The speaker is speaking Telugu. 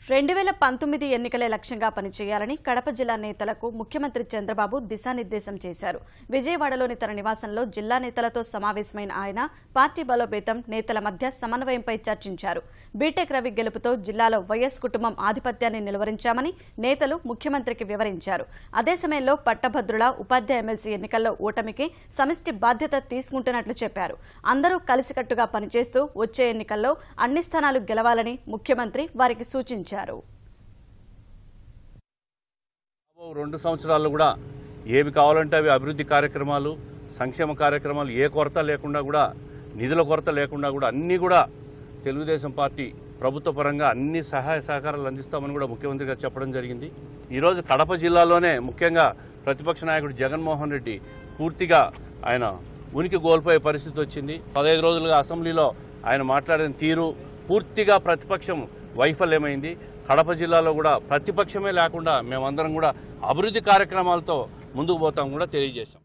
2019 ఎన్నికలే లక్ష్యంగా పనిచేయాలని కడప జిల్లా నేతలకు ముఖ్యమంత్రి చంద్రబాబు దిశానిర్దేశం చేశారు. విజయవాడలోని తన నివాసంలో జిల్లా నేతలతో సమావేశమైన ఆయన పార్టీ బలోపేతం, నేతల మధ్య సమన్వయంపై చర్చించారు. బీటెక్ రవి గెలుపుతో జిల్లాలో వైఎస్ కుటుంబం ఆధిపత్యాన్ని నిలువరించామని నేతలు ముఖ్యమంత్రికి వివరించారు. అదే సమయంలో పట్టభద్రుల ఉపాధ్యాయ ఎమ్మెల్సీ ఎన్నికల్లో ఓటమికి సమిష్టి బాధ్యత తీసుకుంటున్నట్లు చెప్పారు. అందరూ కలిసికట్టుగా పనిచేస్తూ వచ్చే ఎన్నికల్లో అన్ని స్థానాలు గెలవాలని ముఖ్యమంత్రి వారికి సూచించారు. 2 సంవత్సరాల్లో కూడా ఏవి కావాలంటే అవి అభివృద్ధి కార్యక్రమాలు, సంక్షేమ కార్యక్రమాలు ఏ కొరత లేకుండా కూడా, నిధుల కొరత లేకుండా కూడా అన్నీ కూడా తెలుగుదేశం పార్టీ ప్రభుత్వ పరంగా అన్ని సహాయ సహకారాలు అందిస్తామని కూడా ముఖ్యమంత్రి గారు చెప్పడం జరిగింది. ఈరోజు కడప జిల్లాలోనే ముఖ్యంగా ప్రతిపక్ష నాయకుడు జగన్మోహన్ రెడ్డి పూర్తిగా ఆయన ఉనికి కోల్పోయే పరిస్థితి వచ్చింది. 15 రోజులుగా అసెంబ్లీలో ఆయన మాట్లాడిన తీరు పూర్తిగా ప్రతిపక్షం వైఫల్యమైంది. కడప జిల్లాలో కూడా ప్రతిపక్షమే లేకుండా మేమందరం కూడా అభివృద్ధి కార్యక్రమాలతో ముందుకు పోతాం కూడా తెలియజేశాం.